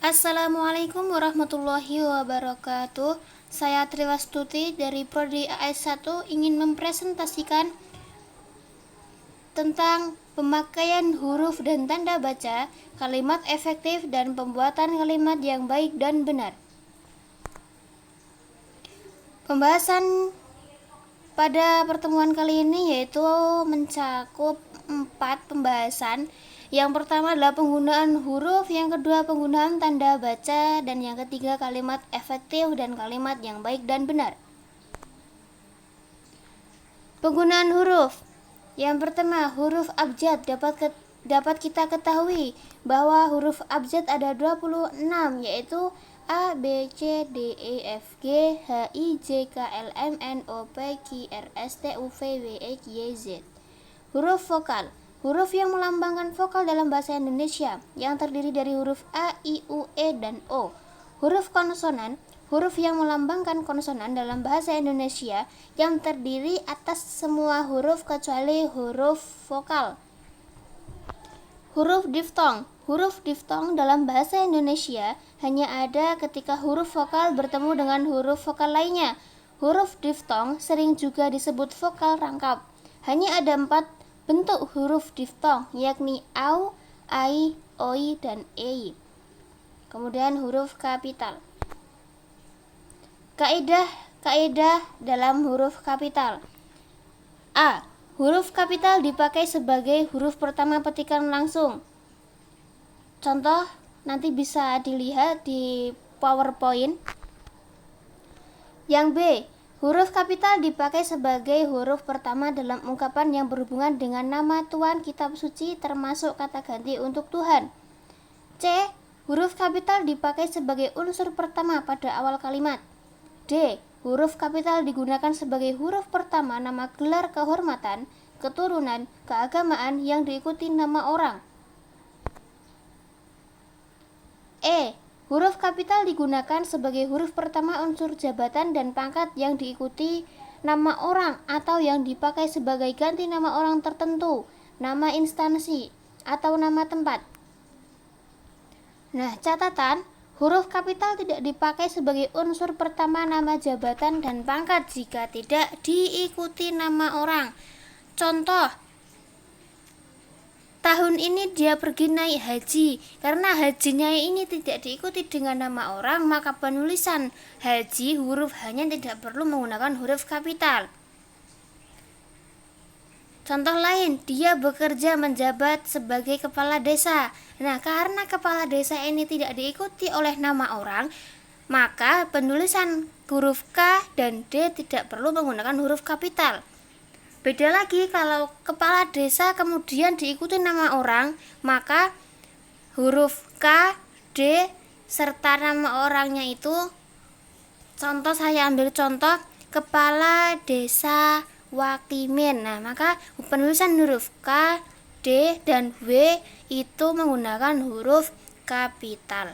Assalamualaikum warahmatullahi wabarakatuh. Saya Triwastuti dari Prodi AS1 ingin mempresentasikan tentang pemakaian huruf dan tanda baca, kalimat efektif dan pembuatan kalimat yang baik dan benar. Pembahasan pada pertemuan kali ini yaitu mencakup 4 pembahasan. Yang pertama adalah penggunaan huruf, yang kedua penggunaan tanda baca, dan yang ketiga kalimat efektif dan kalimat yang baik dan benar. Penggunaan huruf. Yang pertama, huruf abjad. Dapat kita ketahui bahwa huruf abjad ada 26, yaitu A, B, C, D, E, F, G, H, I, J, K, L, M, N, O, P, Q, R, S, T, U, V, W, X, Y, Z. Huruf vokal. Huruf yang melambangkan vokal dalam bahasa Indonesia yang terdiri dari huruf A, I, U, E, dan O. Huruf konsonan. Huruf yang melambangkan konsonan dalam bahasa Indonesia yang terdiri atas semua huruf kecuali huruf vokal. Huruf diftong. Huruf diftong dalam bahasa Indonesia hanya ada ketika huruf vokal bertemu dengan huruf vokal lainnya. Huruf diftong sering juga disebut vokal rangkap. Hanya ada 4 bentuk huruf diftong, yakni au, ai, oi, dan ei. Kemudian huruf kapital. Kaidah dalam huruf kapital. A. Huruf kapital dipakai sebagai huruf pertama petikan langsung. Contoh nanti bisa dilihat di PowerPoint. Yang B. Huruf kapital dipakai sebagai huruf pertama dalam ungkapan yang berhubungan dengan nama Tuhan kitab suci termasuk kata ganti untuk Tuhan. C. Huruf kapital dipakai sebagai unsur pertama pada awal kalimat. D. Huruf kapital digunakan sebagai huruf pertama nama gelar kehormatan, keturunan, keagamaan yang diikuti nama orang. E. Huruf kapital digunakan sebagai huruf pertama unsur jabatan dan pangkat yang diikuti nama orang atau yang dipakai sebagai ganti nama orang tertentu, nama instansi, atau nama tempat. Nah, catatan, huruf kapital tidak dipakai sebagai unsur pertama nama jabatan dan pangkat jika tidak diikuti nama orang. Contoh, tahun ini dia pergi naik haji. Karena hajinya ini tidak diikuti dengan nama orang, maka penulisan haji huruf hanya tidak perlu menggunakan huruf kapital. Contoh lain, dia bekerja menjabat sebagai kepala desa. Nah, karena kepala desa ini tidak diikuti oleh nama orang, maka penulisan huruf K dan D tidak perlu menggunakan huruf kapital. Beda lagi kalau kepala desa kemudian diikuti nama orang, maka huruf K, D, serta nama orangnya itu, contoh saya ambil contoh, kepala desa Wakimin. Nah, maka penulisan huruf K, D, dan W itu menggunakan huruf kapital.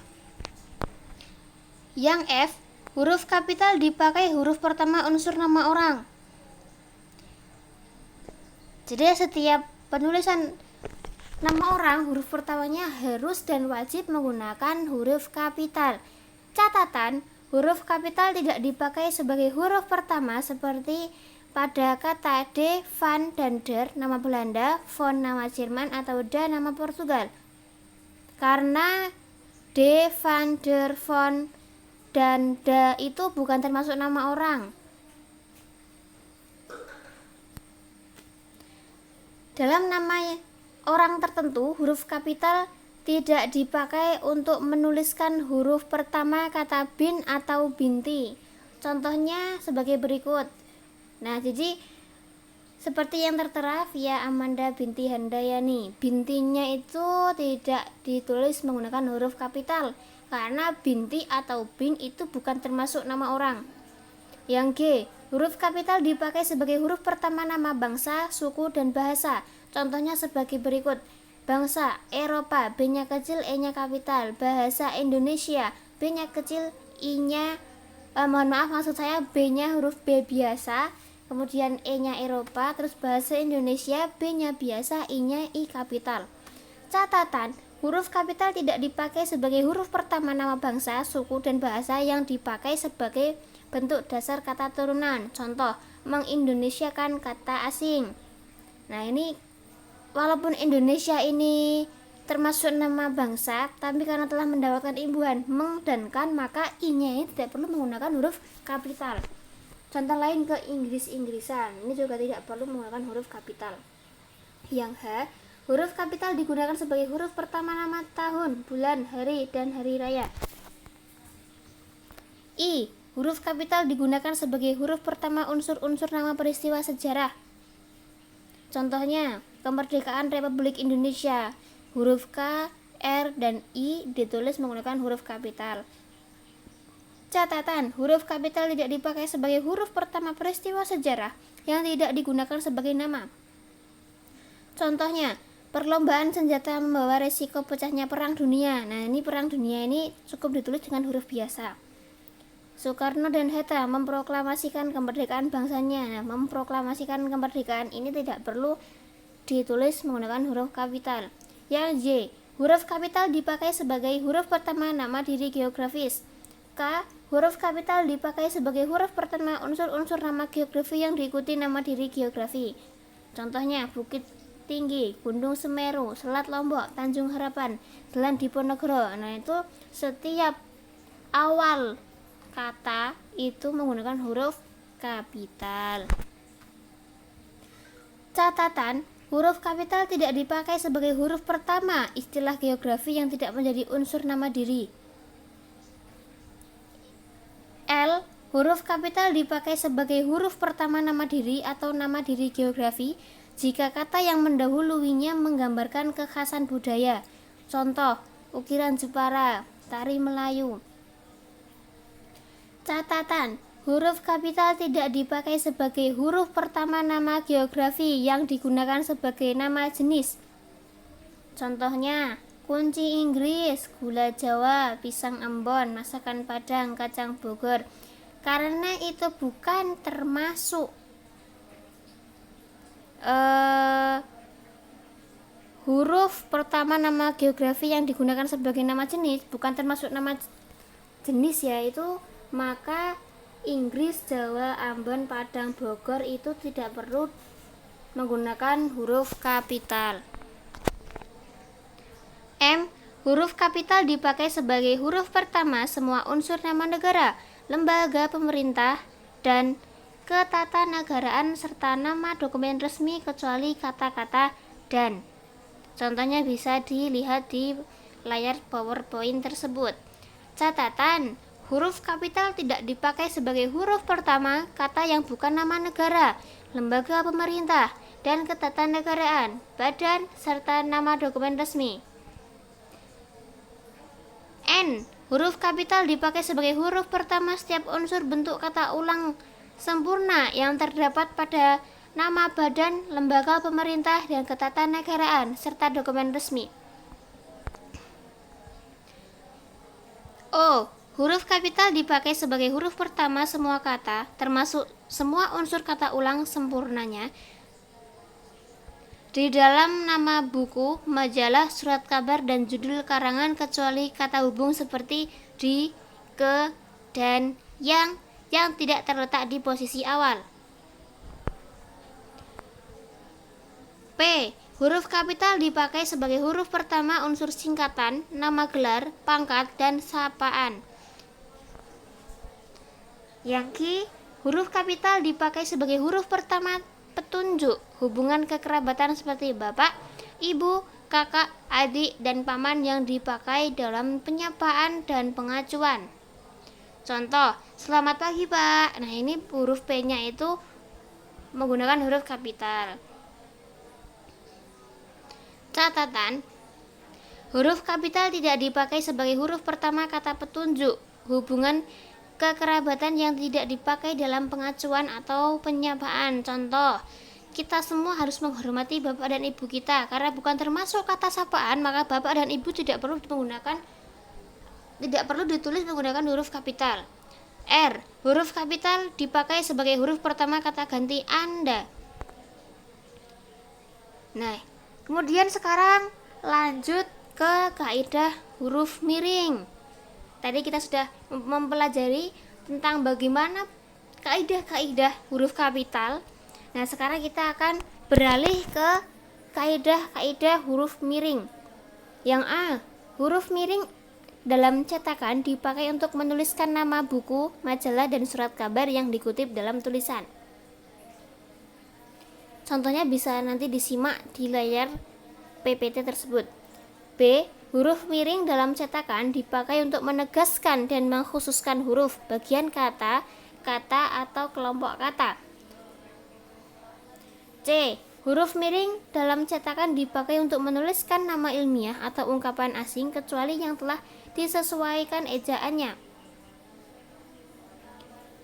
Yang F, huruf kapital dipakai huruf pertama unsur nama orang. Jadi setiap penulisan nama orang, huruf pertamanya harus dan wajib menggunakan huruf kapital. Catatan, huruf kapital tidak dipakai sebagai huruf pertama seperti pada kata D, van, dan der, nama Belanda, von, nama Jerman, atau da, nama Portugal. Karena D, van, der, von, dan da itu bukan termasuk nama orang. Dalam nama orang tertentu, huruf kapital tidak dipakai untuk menuliskan huruf pertama kata bin atau binti. Contohnya sebagai berikut. Nah, jadi seperti yang tertera via Amanda binti Handayani, bintinya itu tidak ditulis menggunakan huruf kapital karena binti atau bin itu bukan termasuk nama orang. Yang G, huruf kapital dipakai sebagai huruf pertama nama bangsa, suku, dan bahasa. Contohnya sebagai berikut. Bangsa Eropa, B-nya kecil, E-nya kapital. Bahasa Indonesia, B-nya kecil, I-nya maksud saya B-nya huruf B biasa, kemudian E-nya Eropa, terus bahasa Indonesia, B-nya biasa, I-nya I kapital. Catatan, huruf kapital tidak dipakai sebagai huruf pertama nama bangsa, suku, dan bahasa yang dipakai sebagai bentuk dasar kata turunan. Contoh, mengindonesiakan kata asing. Nah, ini walaupun Indonesia ini termasuk nama bangsa, tapi karena telah mendapatkan imbuhan meng dan kan, maka i-nya ini tidak perlu menggunakan huruf kapital. Contoh lain ke Inggris-Inggrisan, ini juga tidak perlu menggunakan huruf kapital. Yang H, huruf kapital digunakan sebagai huruf pertama nama tahun, bulan, hari, dan hari raya. I, huruf kapital digunakan sebagai huruf pertama unsur-unsur nama peristiwa sejarah. Contohnya, kemerdekaan Republik Indonesia. Huruf K, R, dan I ditulis menggunakan huruf kapital. Catatan, huruf kapital tidak dipakai sebagai huruf pertama peristiwa sejarah yang tidak digunakan sebagai nama. Contohnya, perlombaan senjata membawa resiko pecahnya perang dunia. Nah, ini perang dunia ini cukup ditulis dengan huruf biasa. Soekarno dan Hatta memproklamasikan kemerdekaan bangsanya. Nah, memproklamasikan kemerdekaan ini tidak perlu ditulis menggunakan huruf kapital. Yang J, huruf kapital dipakai sebagai huruf pertama nama diri geografis. K, huruf kapital dipakai sebagai huruf pertama unsur-unsur nama geografi yang diikuti nama diri geografi. Contohnya, Bukit Tinggi, Gunung Semeru, Selat Lombok, Tanjung Harapan, Jalan Diponegoro. Nah, itu setiap awal kata itu menggunakan huruf kapital. Catatan, huruf kapital tidak dipakai sebagai huruf pertama istilah geografi yang tidak menjadi unsur nama diri. L, huruf kapital dipakai sebagai huruf pertama nama diri atau nama diri geografi jika kata yang mendahuluinya menggambarkan kekhasan budaya. Contoh, ukiran Jepara, tari Melayu. Catatan, huruf kapital tidak dipakai sebagai huruf pertama nama geografi yang digunakan sebagai nama jenis. Contohnya, kunci Inggris, gula Jawa, pisang Ambon, masakan Padang, kacang Bogor. Karena itu bukan termasuk huruf pertama nama geografi yang digunakan sebagai nama jenis, bukan termasuk nama jenis ya, itu maka Inggris, Jawa, Ambon, Padang, Bogor itu tidak perlu menggunakan huruf kapital. M, huruf kapital dipakai sebagai huruf pertama semua unsur nama negara, lembaga pemerintah, dan ketatanegaraan serta nama dokumen resmi kecuali kata-kata dan. Contohnya bisa dilihat di layar PowerPoint tersebut. Catatan, huruf kapital tidak dipakai sebagai huruf pertama kata yang bukan nama negara, lembaga pemerintah, dan ketatanegaraan, badan, serta nama dokumen resmi. N, huruf kapital dipakai sebagai huruf pertama setiap unsur bentuk kata ulang sempurna yang terdapat pada nama badan, lembaga pemerintah, dan ketatanegaraan, serta dokumen resmi. O, huruf kapital dipakai sebagai huruf pertama semua kata, termasuk semua unsur kata ulang sempurnanya, di dalam nama buku, majalah, surat kabar, dan judul karangan kecuali kata hubung seperti di, ke, dan yang tidak terletak di posisi awal. P, huruf kapital dipakai sebagai huruf pertama unsur singkatan, nama gelar, pangkat, dan sapaan. Yang Q, huruf kapital dipakai sebagai huruf pertama petunjuk hubungan kekerabatan seperti bapak, ibu, kakak, adik, dan paman yang dipakai dalam penyapaan dan pengacuan. Contoh, selamat pagi Pak. Nah, ini huruf P-nya itu menggunakan huruf kapital. Catatan, huruf kapital tidak dipakai sebagai huruf pertama kata petunjuk hubungan kekerabatan yang tidak dipakai dalam pengacuan atau penyapaan. Contoh, kita semua harus menghormati bapak dan ibu kita. Karena bukan termasuk kata sapaan, maka bapak dan ibu tidak perlu ditulis menggunakan huruf kapital. R, huruf kapital dipakai sebagai huruf pertama kata ganti Anda. Nah, kemudian sekarang lanjut ke kaidah huruf miring. Tadi kita sudah mempelajari tentang bagaimana kaidah-kaidah huruf kapital. Nah, sekarang kita akan beralih ke kaidah-kaidah huruf miring. Yang A, huruf miring dalam cetakan dipakai untuk menuliskan nama buku, majalah, dan surat kabar yang dikutip dalam tulisan. Contohnya bisa nanti disimak di layar PPT tersebut. B, huruf miring dalam cetakan dipakai untuk menegaskan dan mengkhususkan huruf, bagian kata, atau kelompok kata. C, huruf miring dalam cetakan dipakai untuk menuliskan nama ilmiah atau ungkapan asing kecuali yang telah disesuaikan ejaannya.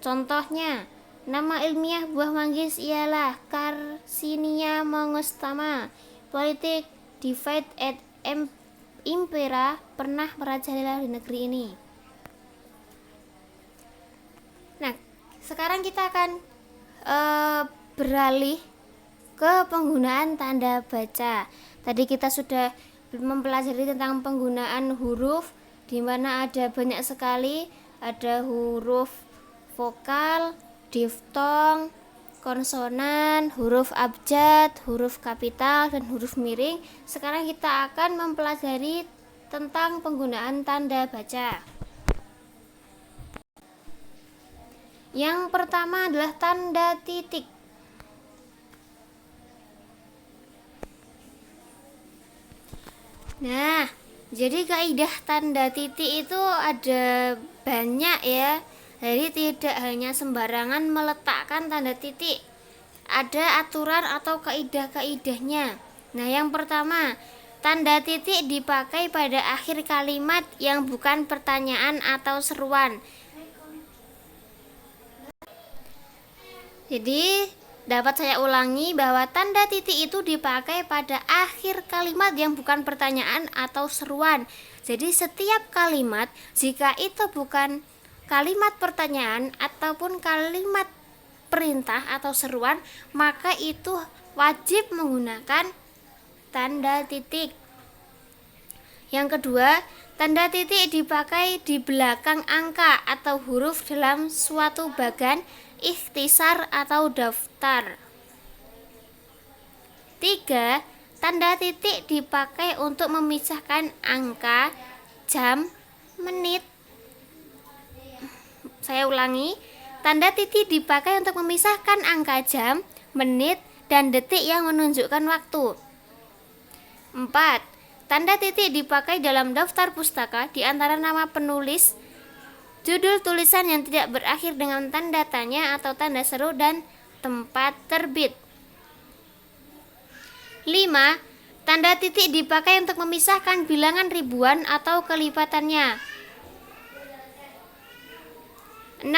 Contohnya, nama ilmiah buah manggis ialah Carcinia mongostama. Politik divide et impera pernah merajalela di negeri ini. Nah, sekarang kita akan beralih ke penggunaan tanda baca. Tadi kita sudah mempelajari tentang penggunaan huruf, di mana ada banyak sekali, ada huruf vokal, diftong, konsonan, huruf abjad, huruf kapital, dan huruf miring. Sekarang kita akan mempelajari tentang penggunaan tanda baca. Yang pertama adalah tanda titik. Nah, jadi kaidah tanda titik itu ada banyak ya. Jadi tidak hanya sembarangan meletakkan tanda titik. Ada aturan atau kaidah-kaidahnya. Nah, yang pertama, tanda titik dipakai pada akhir kalimat yang bukan pertanyaan atau seruan. Jadi, dapat saya ulangi bahwa tanda titik itu dipakai pada akhir kalimat yang bukan pertanyaan atau seruan. Jadi setiap kalimat, jika itu bukan kalimat pertanyaan ataupun kalimat perintah atau seruan, maka itu wajib menggunakan tanda titik. Yang kedua, tanda titik dipakai di belakang angka atau huruf dalam suatu bagan, ikhtisar atau daftar. 3. Tanda titik dipakai untuk memisahkan angka, jam, menit. Saya ulangi, tanda titik dipakai untuk memisahkan angka jam, menit, dan detik yang menunjukkan waktu. 4. Tanda titik dipakai dalam daftar pustaka di antara nama penulis, judul tulisan yang tidak berakhir dengan tanda tanya atau tanda seru, dan tempat terbit. 5. Tanda titik dipakai untuk memisahkan bilangan ribuan atau kelipatannya. 6.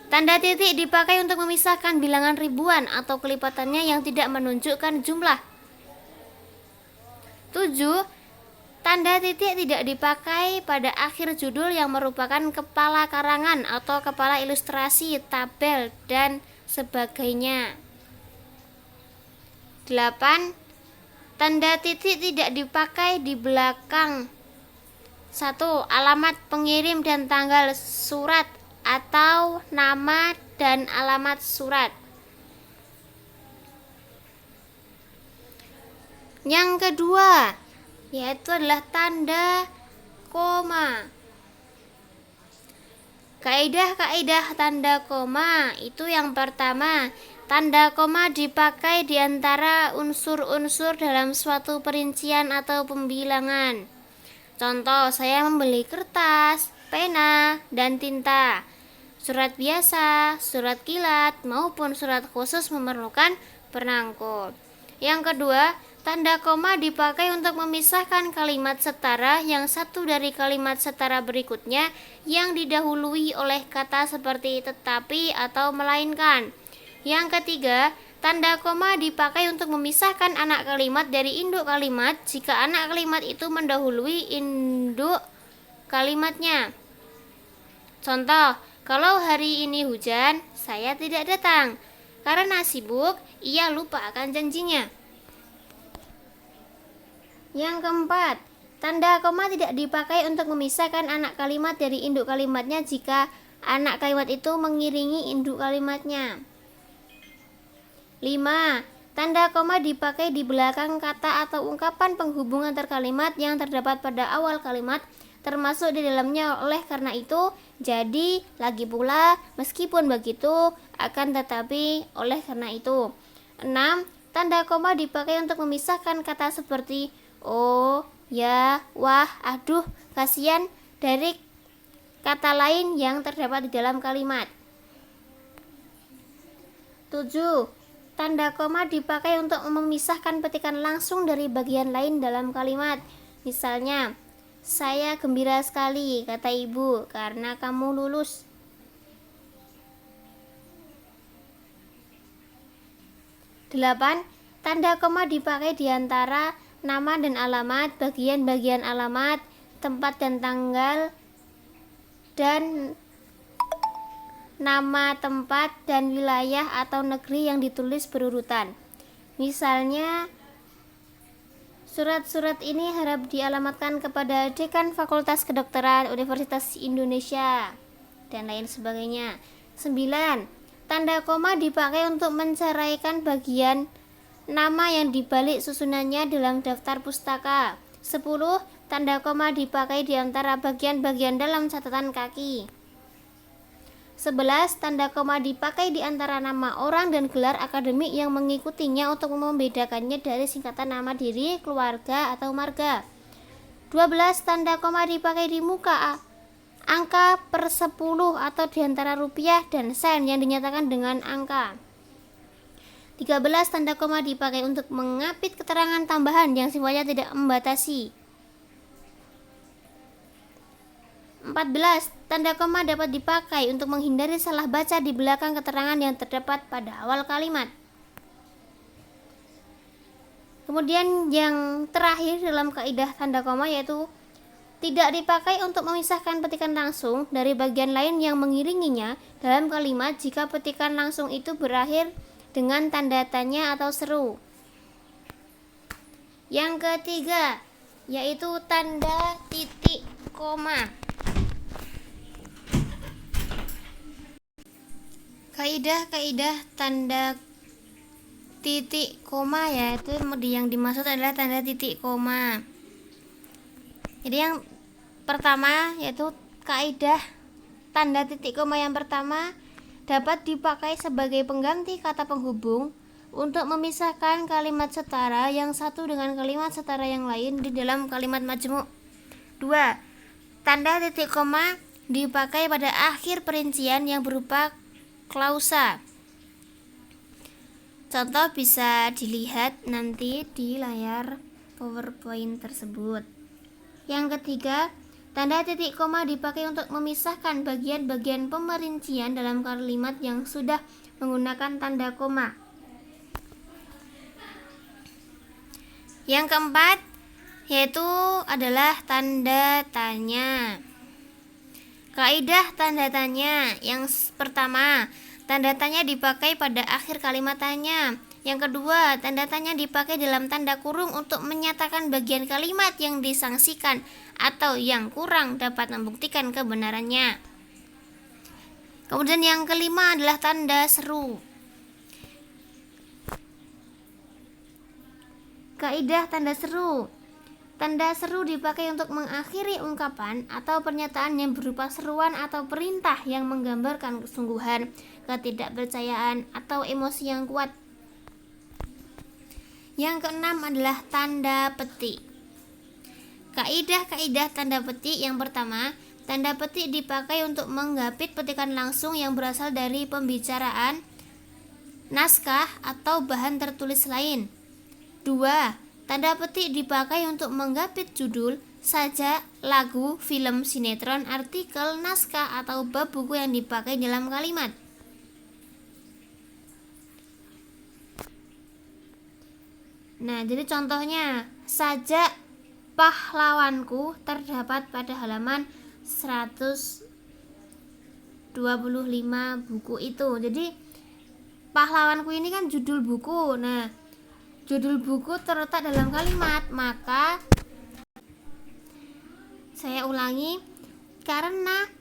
Tanda titik dipakai untuk memisahkan bilangan ribuan atau kelipatannya yang tidak menunjukkan jumlah. 7. Tanda titik tidak dipakai pada akhir judul yang merupakan kepala karangan atau kepala ilustrasi, tabel, dan sebagainya. 8. Tanda titik tidak dipakai di belakang 1. Alamat pengirim dan tanggal surat atau nama dan alamat surat. Yang kedua, yaitu adalah tanda koma. Kaidah-kaidah tanda koma itu yang pertama, tanda koma dipakai di antara unsur-unsur dalam suatu perincian atau pembilangan. Contoh, saya membeli kertas, pena, dan tinta. Surat biasa, surat kilat, maupun surat khusus memerlukan penangkut. Yang kedua, tanda koma dipakai untuk memisahkan kalimat setara yang satu dari kalimat setara berikutnya yang didahului oleh kata seperti tetapi atau melainkan. Yang ketiga, tanda koma dipakai untuk memisahkan anak kalimat dari induk kalimat jika anak kalimat itu mendahului induk kalimatnya. Contoh, kalau hari ini hujan, saya tidak datang. Karena sibuk, ia lupa akan janjinya. Yang keempat, tanda koma tidak dipakai untuk memisahkan anak kalimat dari induk kalimatnya jika anak kalimat itu mengiringi induk kalimatnya. 5. Tanda koma dipakai di belakang kata atau ungkapan penghubung antar kalimat yang terdapat pada awal kalimat, termasuk di dalamnya. Oleh karena itu, jadi, lagi pula, meskipun begitu, akan tetapi, oleh karena itu. 6. Tanda koma dipakai untuk memisahkan kata seperti oh, ya, wah, aduh, kasihan dari kata lain yang terdapat di dalam kalimat. 7. Tanda koma dipakai untuk memisahkan petikan langsung dari bagian lain dalam kalimat. Misalnya, saya gembira sekali, kata ibu, karena kamu lulus. 8. Tanda koma dipakai di antara nama dan alamat, bagian-bagian alamat, tempat dan tanggal, dan nama tempat dan wilayah atau negeri yang ditulis berurutan. Misalnya, surat-surat ini harap dialamatkan kepada Dekan Fakultas Kedokteran Universitas Indonesia, dan lain sebagainya. 9. Tanda koma dipakai untuk menceraikan bagian nama yang dibalik susunannya dalam daftar pustaka. 10. Tanda koma dipakai di antara bagian-bagian dalam catatan kaki. 11. Tanda koma dipakai di antara nama orang dan gelar akademik yang mengikutinya untuk membedakannya dari singkatan nama diri, keluarga, atau marga. 12. Tanda koma dipakai di muka angka per 10 atau di antara rupiah dan sen yang dinyatakan dengan angka. 13. Tanda koma dipakai untuk mengapit keterangan tambahan yang sifatnya tidak membatasi. 14. Tanda koma dapat dipakai untuk menghindari salah baca di belakang keterangan yang terdapat pada awal kalimat. Kemudian yang terakhir dalam kaidah tanda koma yaitu tidak dipakai untuk memisahkan petikan langsung dari bagian lain yang mengiringinya dalam kalimat jika petikan langsung itu berakhir dengan tanda tanya atau seru. Yang ketiga yaitu tanda titik koma. Kaidah-kaidah tanda titik koma yaitu yang dimaksud adalah tanda titik koma. Jadi yang pertama yaitu kaidah tanda titik koma yang pertama dapat dipakai sebagai pengganti kata penghubung untuk memisahkan kalimat setara yang satu dengan kalimat setara yang lain di dalam kalimat majmuk. 2. Tanda titik koma dipakai pada akhir perincian yang berupa klausa. Contoh bisa dilihat nanti di layar PowerPoint tersebut. Yang ketiga, tanda titik koma dipakai untuk memisahkan bagian-bagian pemerincian dalam kalimat yang sudah menggunakan tanda koma. Yang keempat, yaitu adalah tanda tanya. Kaidah tanda tanya yang pertama, tanda tanya dipakai pada akhir kalimat tanya. Yang kedua, tanda tanya dipakai dalam tanda kurung untuk menyatakan bagian kalimat yang disangsikan atau yang kurang dapat membuktikan kebenarannya. Kemudian yang kelima adalah tanda seru. Kaidah tanda seru. Tanda seru dipakai untuk mengakhiri ungkapan atau pernyataan yang berupa seruan atau perintah yang menggambarkan kesungguhan, ketidakpercayaan, atau emosi yang kuat. Yang keenam adalah tanda petik. Kaidah-kaidah tanda petik yang pertama, tanda petik dipakai untuk menggapit petikan langsung yang berasal dari pembicaraan, naskah, atau bahan tertulis lain. 2. Tanda petik dipakai untuk menggapit judul, sajak, lagu, film, sinetron, artikel, naskah, atau bab buku yang dipakai dalam kalimat. Nah, jadi contohnya, sajak pahlawanku terdapat pada halaman 125 buku itu. Jadi, pahlawanku ini kan judul buku. Nah, judul buku terletak dalam kalimat, maka Saya ulangi, karena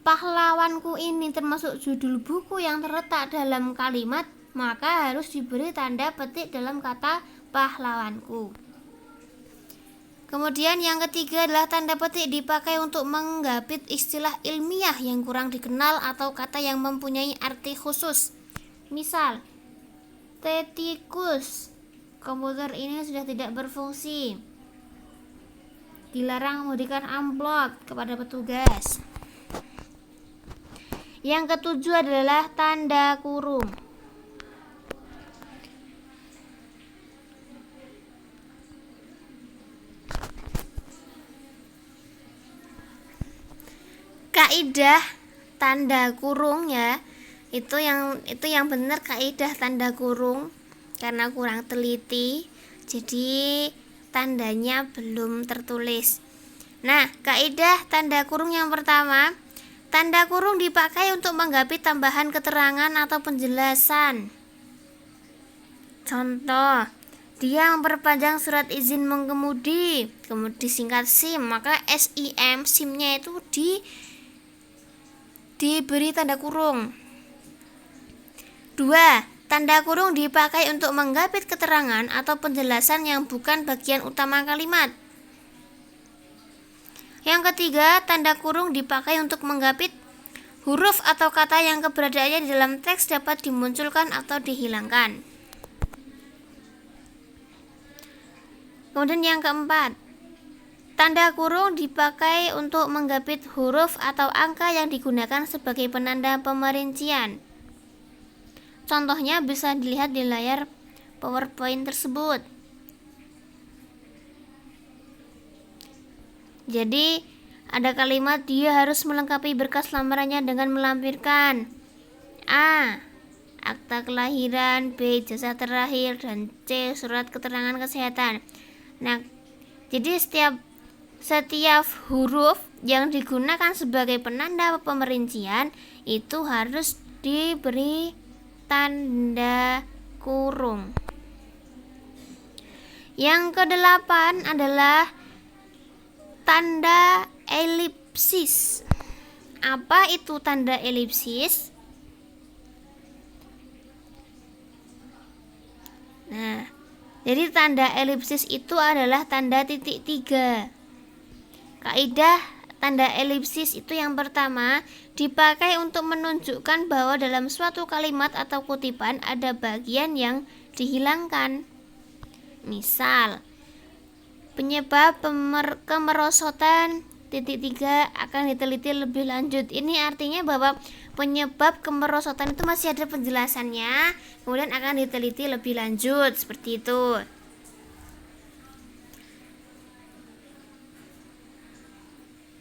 pahlawanku ini termasuk judul buku yang terletak dalam kalimat, maka harus diberi tanda petik dalam kata pahlawanku. Kemudian yang ketiga adalah tanda petik dipakai untuk menggapit istilah ilmiah yang kurang dikenal atau kata yang mempunyai arti khusus. Misal, tetikus, komputer ini sudah tidak berfungsi. Dilarang memberikan amplop kepada petugas. Yang ketujuh adalah tanda kurung. Kaidah tanda kurung ya, itu yang benar kaidah tanda kurung, karena kurang teliti jadi tandanya belum tertulis. Nah, kaidah tanda kurung yang pertama, tanda kurung dipakai untuk menggapit tambahan keterangan atau penjelasan. Contoh, dia memperpanjang surat izin mengemudi, kemudian disingkat SIM, maka SIM, SIM-nya itu diberi tanda kurung. 2. Tanda kurung dipakai untuk menggapit keterangan atau penjelasan yang bukan bagian utama kalimat. Yang ketiga, tanda kurung dipakai untuk menggapit huruf atau kata yang keberadaannya di dalam teks dapat dimunculkan atau dihilangkan. Kemudian yang keempat, tanda kurung dipakai untuk menggapit huruf atau angka yang digunakan sebagai penanda pemerincian. Contohnya bisa dilihat di layar PowerPoint tersebut. Jadi, ada kalimat dia harus melengkapi berkas lamarannya dengan melampirkan A. Akta kelahiran, B. Ijazah terakhir, dan C. Surat keterangan kesehatan. Nah, jadi setiap huruf yang digunakan sebagai penanda pemerincian itu harus diberi tanda kurung. Yang kedelapan adalah tanda elipsis. Apa itu tanda elipsis? Nah, jadi tanda elipsis itu adalah tanda titik 3. Kaidah tanda elipsis itu yang pertama, dipakai untuk menunjukkan bahwa dalam suatu kalimat atau kutipan ada bagian yang dihilangkan. Misal, penyebab kemerosotan titik 3 akan diteliti lebih lanjut. Ini artinya bahwa penyebab kemerosotan itu masih ada penjelasannya, kemudian akan diteliti lebih lanjut, seperti itu.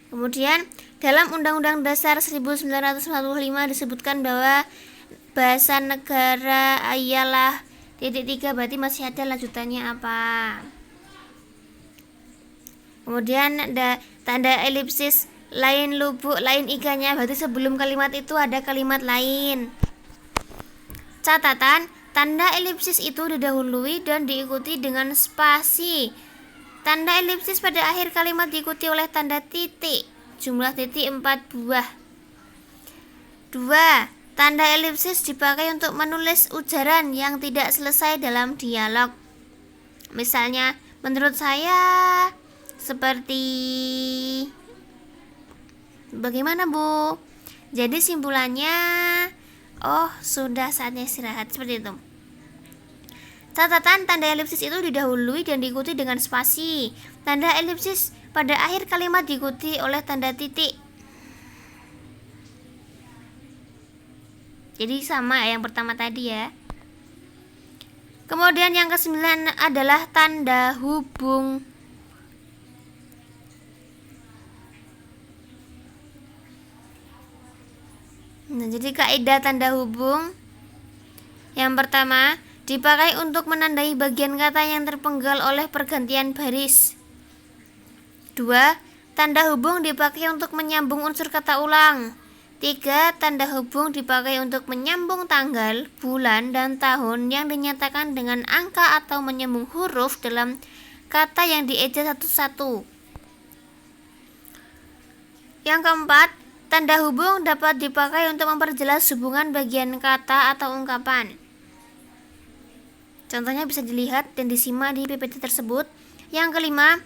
Kemudian dalam Undang-Undang Dasar 1945 disebutkan bahwa bahasa negara ialah titik 3, berarti masih ada lanjutannya apa. Kemudian ada tanda elipsis lain lubuk lain ikannya, berarti sebelum kalimat itu ada kalimat lain. Catatan, tanda elipsis itu didahului dan diikuti dengan spasi. Tanda elipsis pada akhir kalimat diikuti oleh tanda titik, jumlah titik 4 buah. 2. Tanda elipsis dipakai untuk menulis ujaran yang tidak selesai dalam dialog. Misalnya, menurut saya seperti bagaimana, Bu? Jadi simpulannya, oh, sudah saatnya istirahat, seperti itu. Catatan, tanda elipsis itu didahului dan diikuti dengan spasi. Tanda elipsis pada akhir kalimat diikuti oleh tanda titik. Jadi sama yang pertama tadi ya. Kemudian yang ke-9 adalah tanda hubung. Nah, jadi kaidah tanda hubung yang pertama, dipakai untuk menandai bagian kata yang terpenggal oleh pergantian baris. 2. Tanda hubung dipakai untuk menyambung unsur kata ulang. 3. Tanda hubung dipakai untuk menyambung tanggal, bulan, dan tahun yang dinyatakan dengan angka atau menyambung huruf dalam kata yang dieja satu-satu. Yang keempat, tanda hubung dapat dipakai untuk memperjelas hubungan bagian kata atau ungkapan. Contohnya bisa dilihat dan disimak di PPT tersebut. Yang kelima,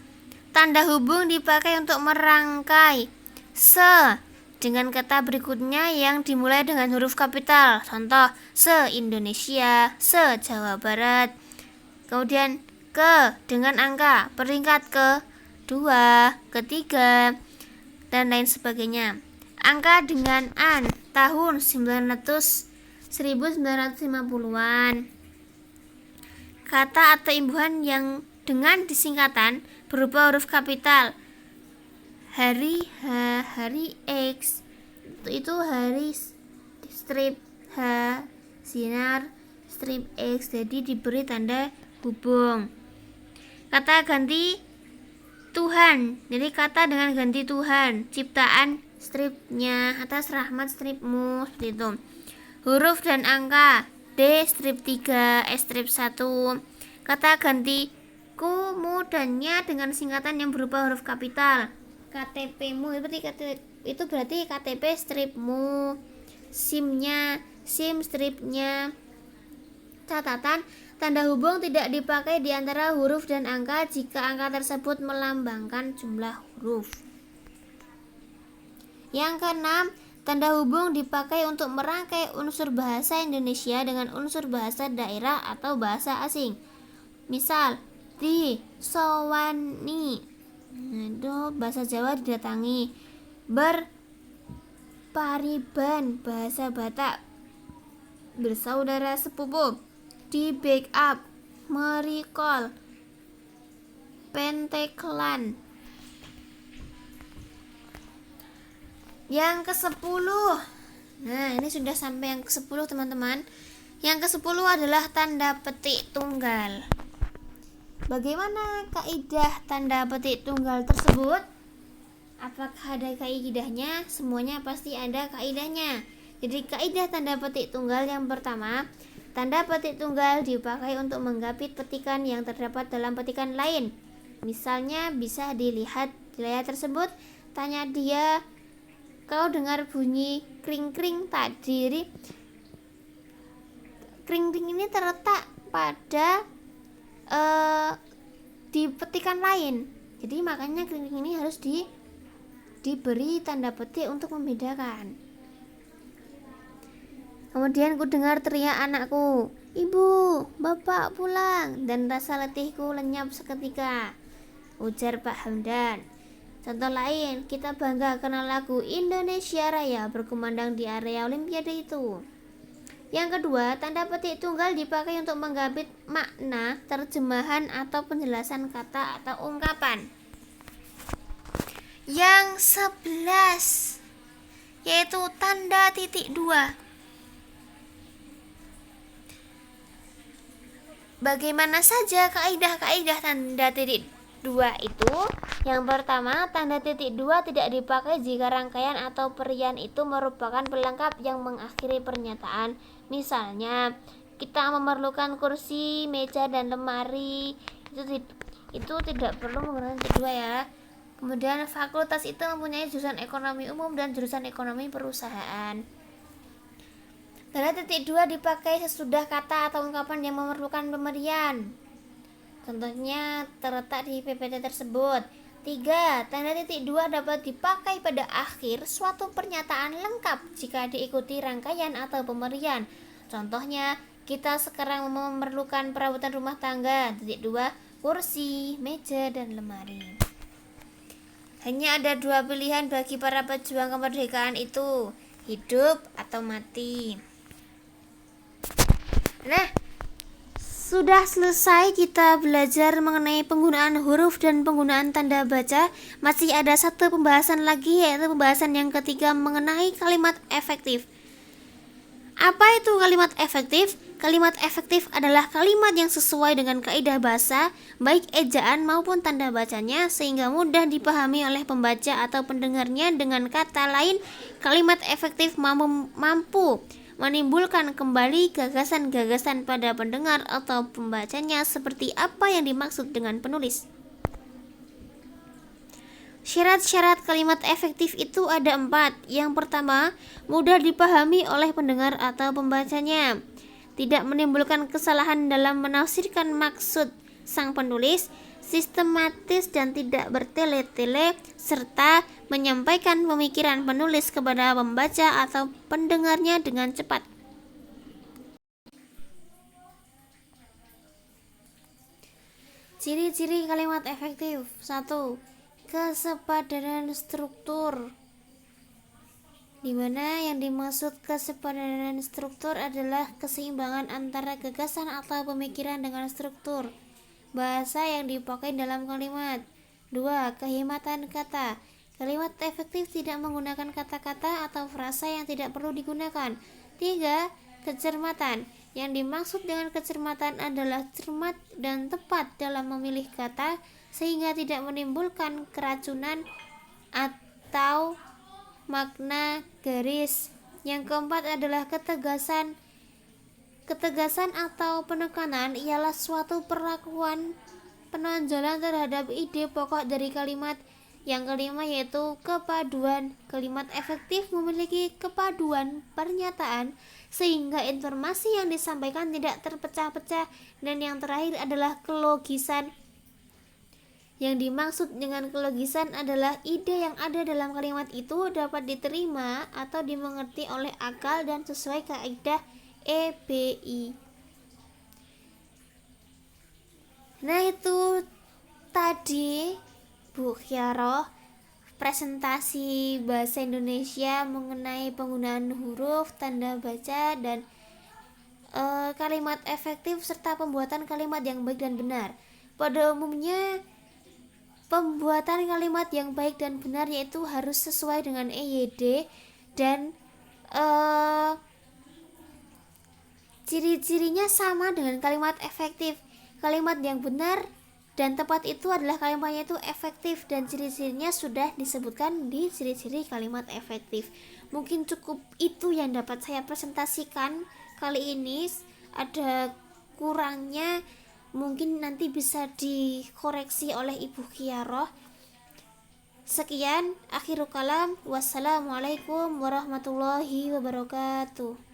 tanda hubung dipakai untuk merangkai se dengan kata berikutnya yang dimulai dengan huruf kapital. Contoh, se-Indonesia, se-Jawa Barat. Kemudian ke dengan angka peringkat ke-2, ke-3, dan lain sebagainya. Angka dengan an, tahun 1950-an. Kata atau imbuhan yang dengan disingkatan berupa huruf kapital. Hari H, hari X, itu hari strip H, sinar strip X, jadi diberi tanda hubung. Kata ganti Tuhan, jadi kata dengan ganti Tuhan, ciptaan stripnya, atas rahmat stripmu, seperti itu. Huruf dan angka D strip 3, S strip 1. Kata ganti ku-mu dan nya dengan singkatan yang berupa huruf kapital. KTP-mu itu berarti KTP stripmu. SIM-nya, SIM stripnya. Catatan, tanda hubung tidak dipakai di antara huruf dan angka jika angka tersebut melambangkan jumlah huruf. Yang keenam, tanda hubung dipakai untuk merangkai unsur bahasa Indonesia dengan unsur bahasa daerah atau bahasa asing. Misal, di sowani, itu bahasa Jawa didatangi. Berpariban, bahasa Batak. Bersaudara sepupu. Di backup, merecall, penteklan. Yang ke-10. Nah, ini sudah sampai yang ke-10 teman-teman. Yang ke-10 adalah tanda petik tunggal. Bagaimana kaidah tanda petik tunggal tersebut? Apakah ada kaidahnya? Semuanya pasti ada kaidahnya. Jadi kaidah tanda petik tunggal yang pertama, tanda petik tunggal dipakai untuk menggapit petikan yang terdapat dalam petikan lain. Misalnya bisa dilihat di layar tersebut. Tanya dia, kau dengar bunyi kring-kring tadi? Jadi kring-kring ini terletak pada di petikan lain. Jadi makanya kring-kring ini harus diberi tanda petik untuk membedakan. Kemudian ku dengar teriak anakku, "Ibu, bapak pulang," dan rasa letihku lenyap seketika, ujar Pak Hamdan. Contoh lain, kita bangga karena lagu Indonesia Raya berkumandang di area Olimpiade itu. Yang kedua, tanda petik tunggal dipakai untuk menggapit makna, terjemahan, atau penjelasan kata atau ungkapan. Yang 11, yaitu tanda titik 2. Bagaimana saja kaidah-kaidah tanda titik 2 itu? Yang pertama, tanda titik 2 tidak dipakai jika rangkaian atau perian itu merupakan pelengkap yang mengakhiri pernyataan. Misalnya, kita memerlukan kursi, meja, dan lemari. Itu tidak perlu menggunakan titik 2 ya. Kemudian, fakultas itu mempunyai jurusan ekonomi umum dan jurusan ekonomi perusahaan. Tanda titik 2 dipakai sesudah kata atau ungkapan yang memerlukan pemberian. Contohnya terletak di PPT tersebut. 3. Tanda titik 2 dapat dipakai pada akhir suatu pernyataan lengkap jika diikuti rangkaian atau pemberian. Contohnya, kita sekarang memerlukan perabotan rumah tangga. Titik 2, kursi, meja, dan lemari. Hanya ada 2 pilihan bagi para pejuang kemerdekaan itu, hidup atau mati. Nah, sudah selesai kita belajar mengenai penggunaan huruf dan penggunaan tanda baca. Masih ada satu pembahasan lagi, yaitu pembahasan yang ketiga mengenai kalimat efektif. Apa itu kalimat efektif? Kalimat efektif adalah kalimat yang sesuai dengan kaidah bahasa, baik ejaan maupun tanda bacanya, sehingga mudah dipahami oleh pembaca atau pendengarnya. Dengan kata lain, kalimat efektif mampu menimbulkan kembali gagasan-gagasan pada pendengar atau pembacanya seperti apa yang dimaksud dengan penulis. Syarat-syarat kalimat efektif itu ada 4. Yang pertama, mudah dipahami oleh pendengar atau pembacanya, tidak menimbulkan kesalahan dalam menafsirkan maksud sang penulis, sistematis dan tidak bertele-tele, serta menyampaikan pemikiran penulis kepada pembaca atau pendengarnya dengan cepat. Ciri-ciri kalimat efektif. 1. Kesepadanan struktur, di mana yang dimaksud kesepadanan struktur adalah keseimbangan antara gagasan atau pemikiran dengan struktur bahasa yang dipakai dalam kalimat. 2. Kehematan kata. Kalimat efektif tidak menggunakan kata-kata atau frasa yang tidak perlu digunakan. 3. Kecermatan. Yang dimaksud dengan kecermatan adalah cermat dan tepat dalam memilih kata sehingga tidak menimbulkan keracunan atau makna garis. Yang keempat adalah ketegasan. Ketegasan atau penekanan ialah suatu perlakuan penonjolan terhadap ide pokok dari kalimat. Yang kelima yaitu kepaduan. Kalimat efektif memiliki kepaduan pernyataan sehingga informasi yang disampaikan tidak terpecah-pecah. Dan yang terakhir adalah kelogisan. Yang dimaksud dengan kelogisan adalah ide yang ada dalam kalimat itu dapat diterima atau dimengerti oleh akal dan sesuai kaidah EBI. Nah, itu tadi Bu Khiaroh presentasi bahasa Indonesia mengenai penggunaan huruf, tanda baca, dan kalimat efektif serta pembuatan kalimat yang baik dan benar. Pada umumnya pembuatan kalimat yang baik dan benar yaitu harus sesuai dengan EYD dan ciri-cirinya sama dengan kalimat efektif. Kalimat yang benar dan tepat itu adalah kalimatnya itu efektif dan ciri-cirinya sudah disebutkan di ciri-ciri kalimat efektif. Mungkin cukup itu yang dapat saya presentasikan kali ini. Ada kurangnya mungkin nanti bisa dikoreksi oleh Ibu Khiaroh. Sekian, akhirul kalam. Wassalamualaikum warahmatullahi wabarakatuh.